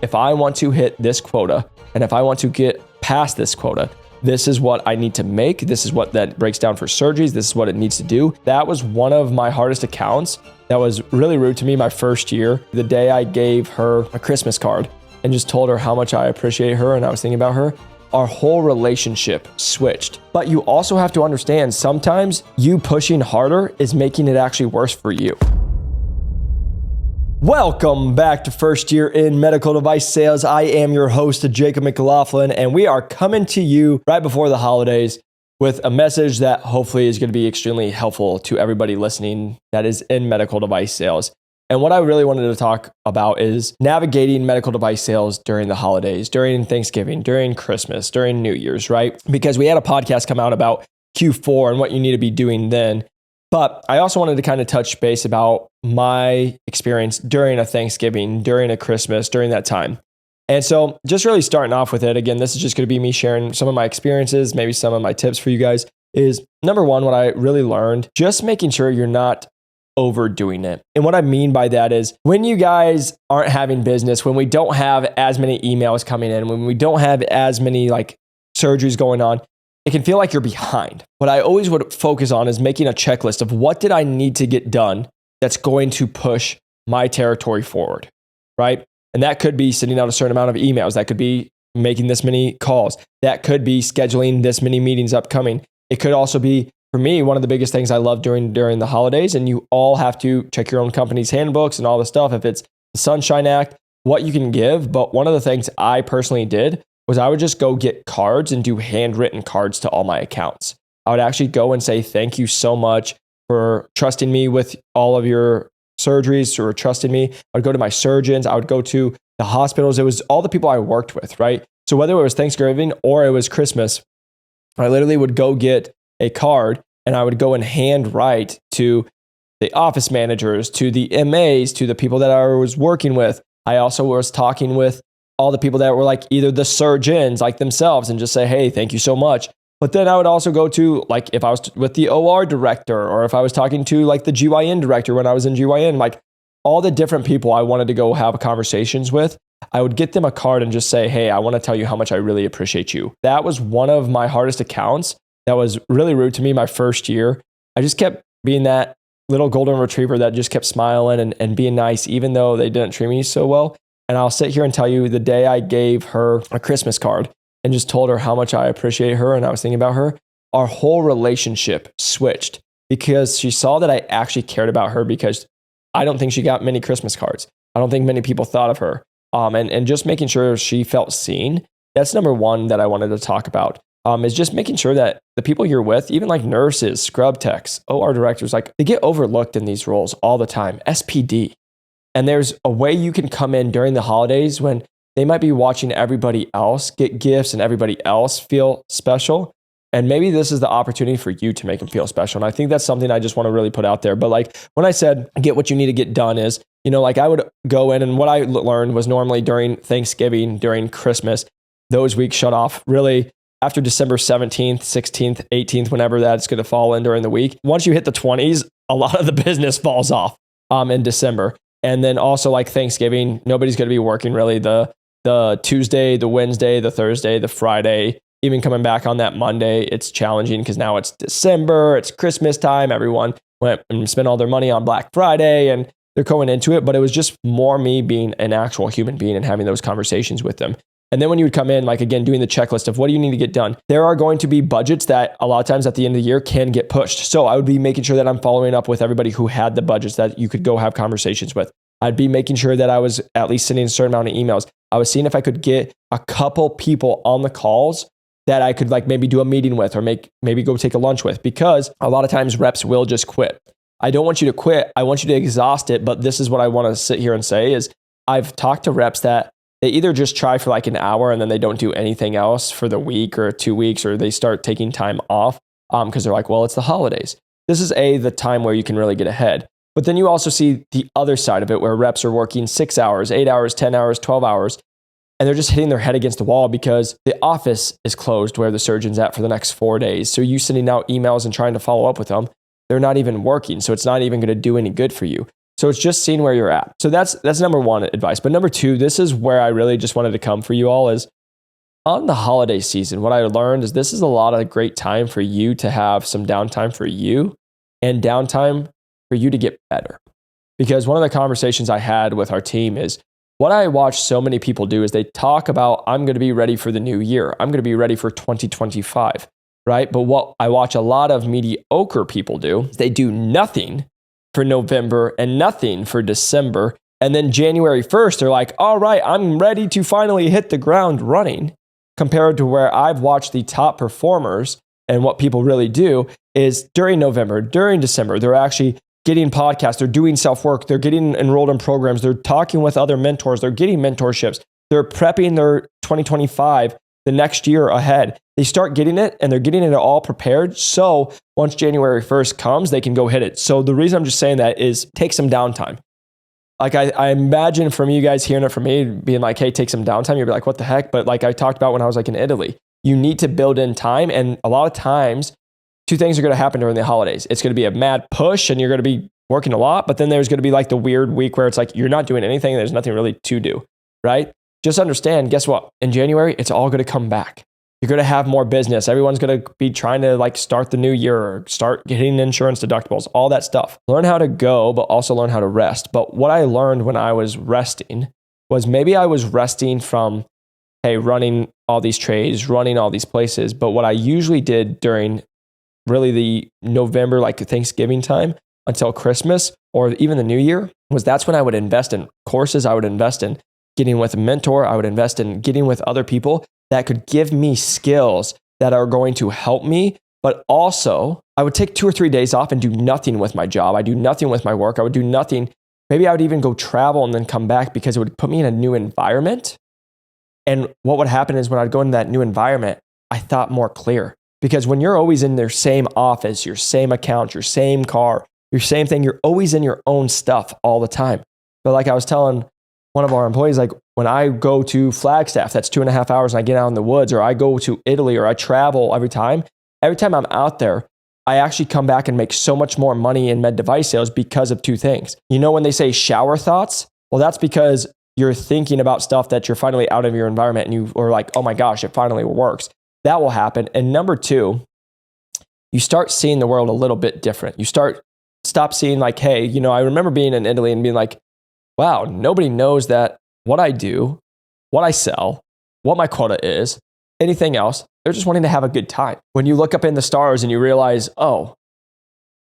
if I want to hit this quota, and if I want to get past this quota, this is what I need to make. This is what that breaks down for surgeries. This is what it needs to do. That was one of my hardest accounts. That was really rude to me my first year. The day I gave her a Christmas card and just told her how much I appreciate her and I was thinking about her, our whole relationship switched. But you also have to understand, sometimes you pushing harder is making it actually worse for you. Welcome back to First Year in Medical Device Sales. I am your host, Jacob McLaughlin, and we are coming to you right before the holidays with a message that hopefully is going to be extremely helpful to everybody listening that is in medical device sales. And what I really wanted to talk about is navigating medical device sales during the holidays, during Thanksgiving, during Christmas, during New Year's, right? Because we had a podcast come out about Q4 and what you need to be doing then. But I also wanted to kind of touch base about my experience during a Thanksgiving, during a Christmas, during that time. And so just really starting off with it, again, this is just going to be me sharing some of my experiences, maybe some of my tips for you guys, is number one, what I really learned, just making sure you're not overdoing it. And what I mean by that is when you guys aren't having business, when we don't have as many emails coming in, when we don't have as many surgeries going on, it can feel like you're behind. What I always would focus on is making a checklist of what did I need to get done that's going to push my territory forward, right? And that could be sending out a certain amount of emails. That could be making this many calls. That could be scheduling this many meetings upcoming. It could also be, for me, one of the biggest things I love during the holidays, and you all have to check your own company's handbooks and all the stuff, if it's the Sunshine Act, what you can give. But one of the things I personally did was I would just go get cards and do handwritten cards to all my accounts. I would actually go and say, thank you so much for trusting me with all of your surgeries or trusting me. I would go to my surgeons. I would go to the hospitals. It was all the people I worked with, right? So whether it was Thanksgiving or it was Christmas, I literally would go get a card and I would go and handwrite to the office managers, to the MAs, to the people that I was working with. I also was talking with all the people that were either the surgeons themselves and just say, hey, thank you so much. But then I would also go to if I was with the OR director or if I was talking to the GYN director when I was in GYN, all the different people I wanted to go have conversations with, I would get them a card and just say, hey, I want to tell you how much I really appreciate you. That was one of my hardest accounts. That was really rude to me my first year. I just kept being that little golden retriever that just kept smiling and being nice, even though they didn't treat me so well. And I'll sit here and tell you the day I gave her a Christmas card and just told her how much I appreciate her and I was thinking about her, our whole relationship switched because she saw that I actually cared about her, because I don't think she got many Christmas cards. I don't think many people thought of her. And just making sure she felt seen. That's number one that I wanted to talk about. Is just making sure that the people you're with, even nurses, scrub techs, OR directors, they get overlooked in these roles all the time. SPD. And there's a way you can come in during the holidays when they might be watching everybody else get gifts and everybody else feel special. And maybe this is the opportunity for you to make them feel special. And I think that's something I just want to really put out there. But when I said get what you need to get done is, I would go in, and what I learned was normally during Thanksgiving, during Christmas, those weeks shut off really after December 17th, 16th, 18th, whenever that's going to fall in during the week. Once you hit the 20s, a lot of the business falls off in December. And then also Thanksgiving, nobody's going to be working really the Tuesday, the Wednesday, the Thursday, the Friday, even coming back on that Monday. It's challenging because now it's December, it's Christmas time. Everyone went and spent all their money on Black Friday and they're going into it. But it was just more me being an actual human being and having those conversations with them. And then when you would come in, again, doing the checklist of what do you need to get done, there are going to be budgets that a lot of times at the end of the year can get pushed. So I would be making sure that I'm following up with everybody who had the budgets that you could go have conversations with. I'd be making sure that I was at least sending a certain amount of emails. I was seeing if I could get a couple people on the calls that I could maybe do a meeting with or maybe go take a lunch with, because a lot of times reps will just quit. I don't want you to quit. I want you to exhaust it. But this is what I want to sit here and say is I've talked to reps that they either just try for an hour and then they don't do anything else for the week or 2 weeks, or they start taking time off because they're well, it's the holidays. This is the time where you can really get ahead. But then you also see the other side of it where reps are working 6 hours, 8 hours, 10 hours, 12 hours, and they're just hitting their head against the wall because the office is closed where the surgeon's at for the next 4 days. So you sending out emails and trying to follow up with them, they're not even working. So it's not even going to do any good for you. So it's just seeing where you're at. So that's number one advice. But number two, this is where I really just wanted to come for you all, is on the holiday season. What I learned is this is a lot of great time for you to have some downtime for you and downtime for you to get better. Because one of the conversations I had with our team is, what I watch so many people do is they talk about, I'm going to be ready for the new year. I'm going to be ready for 2025, right? But what I watch a lot of mediocre people do is they do nothing for November and nothing for December. And then January 1st, they're like, all right, I'm ready to finally hit the ground running. Compared to where I've watched the top performers, and what people really do is during November, during December, they're actually getting podcasts, they're doing self-work, they're getting enrolled in programs, they're talking with other mentors, they're getting mentorships, they're prepping their 2025, the next year ahead. They start getting it and they're getting it all prepared. So once January 1st comes, they can go hit it. So the reason I'm just saying that is take some downtime. Like I imagine from you guys hearing it from me being like, hey, take some downtime. You'll be like, what the heck? But like I talked about when I was like in Italy, you need to build in time. And a lot of times, two things are going to happen during the holidays. It's going to be a mad push and you're going to be working a lot, but then there's going to be like the weird week where it's like you're not doing anything. There's nothing really to do, right? Just understand, guess what? In January, it's all going to come back. You're going to have more business. Everyone's going to be trying to like start the new year or start getting insurance deductibles, all that stuff. Learn how to go, but also learn how to rest. But what I learned when I was resting was maybe I was resting from, hey, running all these trades, running all these places. But what I usually did during really the November, like Thanksgiving time until Christmas or even the new year, was that's when I would invest in courses. I would invest in getting with a mentor. I would invest in getting with other people that could give me skills that are going to help me. But also, I would take 2 or 3 days off and do nothing with my job. I do nothing with my work. I would do nothing. Maybe I would even go travel and then come back because it would put me in a new environment. And what would happen is when I'd go into that new environment, I thought more clear. Because when you're always in their same office, your same account, your same car, your same thing, you're always in your own stuff all the time. But like I was telling one of our employees, like when I go to Flagstaff, that's 2.5 hours and I get out in the woods, or I go to Italy, or I travel every time I'm out there, I actually come back and make so much more money in med device sales because of two things. You know, when they say shower thoughts, well, that's because you're thinking about stuff that you're finally out of your environment and you are like, oh my gosh, it finally works. That will happen. And number two, you start seeing the world a little bit different. You stop seeing like, hey, you know, I remember being in Italy and being like, wow, nobody knows that what I do, what I sell, what my quota is, anything else. They're just wanting to have a good time. When you look up in the stars and you realize, oh,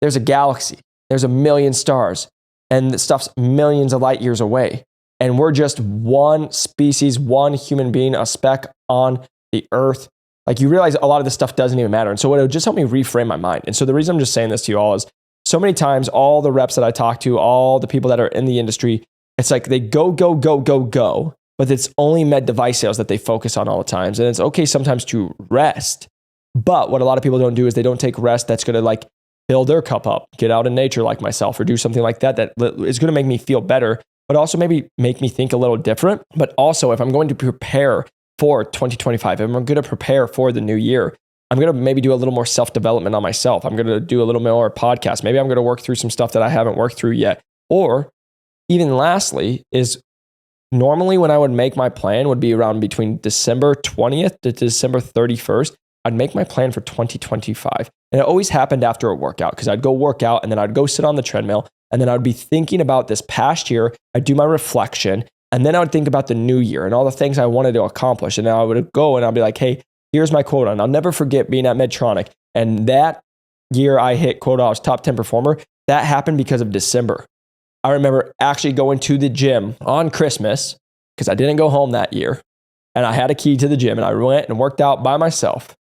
there's a galaxy, there's a million stars, and the stuff's millions of light years away. And we're just one species, one human being, a speck on the earth. Like you realize a lot of this stuff doesn't even matter. And so it would just help me reframe my mind. And so the reason I'm just saying this to you all is so many times all the reps that I talk to, all the people that are in the industry, it's like they go, but it's only med device sales that they focus on all the times. And it's okay sometimes to rest. But what a lot of people don't do is they don't take rest that's going to like fill their cup up, get out in nature like myself, or do something like that is going to make me feel better, but also maybe make me think a little different. But also if I'm going to prepare for 2025, if I'm going to prepare for the new year, I'm going to maybe do a little more self-development on myself. I'm going to do a little more podcast. Maybe I'm going to work through some stuff that I haven't worked through yet. Or even lastly is normally when I would make my plan would be around between December 20th to December 31st. I'd make my plan for 2025. And it always happened after a workout because I'd go work out and then I'd go sit on the treadmill and then I'd be thinking about this past year. I'd do my reflection and then I would think about the new year and all the things I wanted to accomplish. And then I would go and I'll be like, hey, here's my quota. And I'll never forget being at Medtronic. And that year I hit quota, I was top 10 performer. That happened because of December. I remember actually going to the gym on Christmas because I didn't go home that year. And I had a key to the gym and I went and worked out by myself.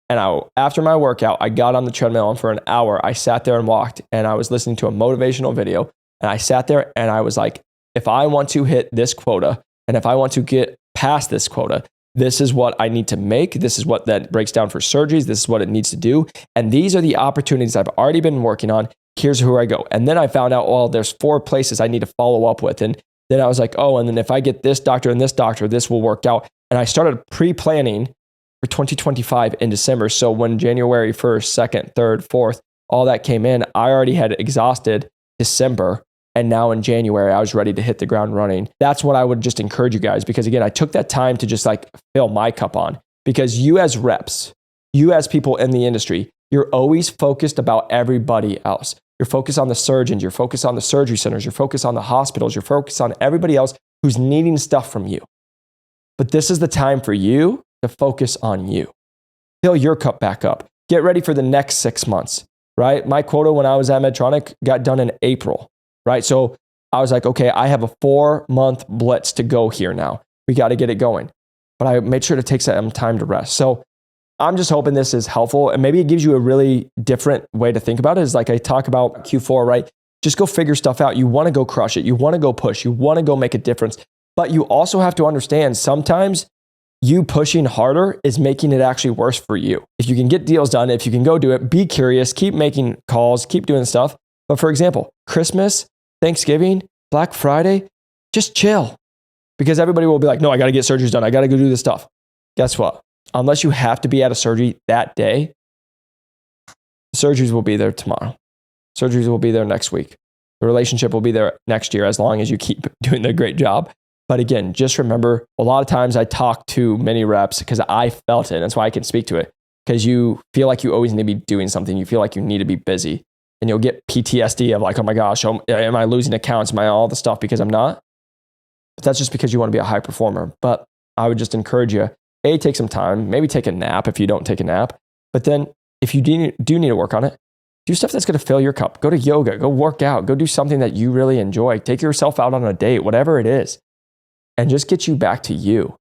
And after my workout, I got on the treadmill and for an hour, I sat there and walked and I was listening to a motivational video. And I sat there and I was like, if I want to hit this quota and if I want to get past this quota, this is what I need to make. This is what that breaks down for surgeries. This is what it needs to do. And these are the opportunities I've already been working on. Here's where I go. And then I found out, well, there's 4 places I need to follow up with. And then I was like, oh, and then if I get this doctor and this doctor, this will work out. And I started pre-planning for 2025 in December. So when January 1st, 2nd, 3rd, 4th, all that came in, I already had exhausted December. And now in January, I was ready to hit the ground running. That's what I would just encourage you guys, because again, I took that time to just like fill my cup on, because you as reps, you as people in the industry, you're always focused about everybody else. You're focused on the surgeons, you're focused on the surgery centers, you're focused on the hospitals, you're focused on everybody else who's needing stuff from you. But this is the time for you to focus on you. Fill your cup back up. Get ready for the next 6 months, right? My quota when I was at Medtronic got done in April, right? So I was like, okay, I have a 4-month blitz to go here now. We got to get it going. But I made sure to take some time to rest. So I'm just hoping this is helpful, and maybe it gives you a really different way to think about it. Is like I talk about Q4, right? Just go figure stuff out. You want to go crush it. You want to go push. You want to go make a difference. But you also have to understand sometimes you pushing harder is making it actually worse for you. If you can get deals done, if you can go do it, be curious, keep making calls, keep doing stuff. But for example, Christmas, Thanksgiving, Black Friday, just chill. Because everybody will be like, no, I got to get surgeries done. I got to go do this stuff. Guess what? Unless you have to be at a surgery that day, surgeries will be there tomorrow. Surgeries will be there next week. The relationship will be there next year as long as you keep doing a great job. But again, just remember, a lot of times I talk to many reps because I felt it. That's why I can speak to it. Because you feel like you always need to be doing something. You feel like you need to be busy. And you'll get PTSD of like, oh my gosh, am I losing accounts? Am I all the stuff because I'm not? But that's just because you want to be a high performer. But I would just encourage you, take some time, maybe take a nap if you don't take a nap. But then if you do need to work on it, do stuff that's going to fill your cup. Go to yoga, go work out, go do something that you really enjoy. Take yourself out on a date, whatever it is, and just get you back to you.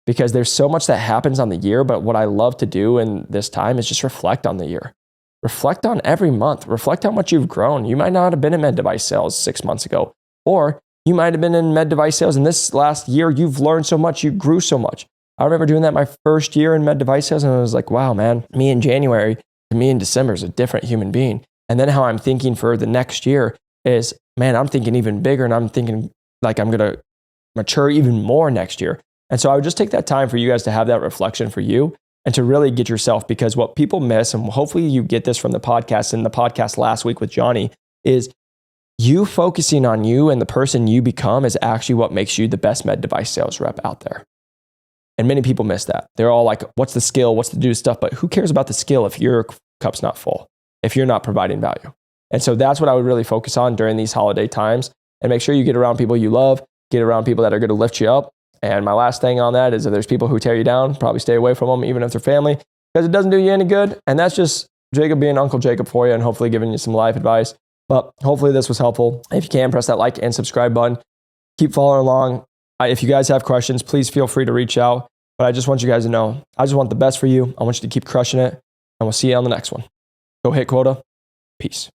Because there's so much that happens on the year, but what I love to do in this time is just reflect on the year. Reflect on every month. Reflect how much you've grown. You might not have been in med device sales 6 months ago, or you might have been in med device sales and this last year you've learned so much, you grew so much. I remember doing that my first year in med device sales, and I was like, wow, man, me in January to me in December is a different human being. And then how I'm thinking for the next year is, man, I'm thinking even bigger, and I'm thinking like I'm going to mature even more next year. And so I would just take that time for you guys to have that reflection for you and to really get yourself, because what people miss, and hopefully you get this from the podcast and the podcast last week with Johnny, is you focusing on you and the person you become is actually what makes you the best med device sales rep out there. And many people miss that. They're all like, what's the skill? What's the do stuff? But who cares about the skill if your cup's not full, if you're not providing value? And so that's what I would really focus on during these holiday times, and make sure you get around people you love, get around people that are going to lift you up. And my last thing on that is if there's people who tear you down, probably stay away from them, even if they're family, because it doesn't do you any good. And that's just Jacob being Uncle Jacob for you and hopefully giving you some life advice. But hopefully this was helpful. If you can, press that like and subscribe button. Keep following along. If you guys have questions, please feel free to reach out. But I just want you guys to know, I just want the best for you. I want you to keep crushing it. And we'll see you on the next one. Go hit quota. Peace.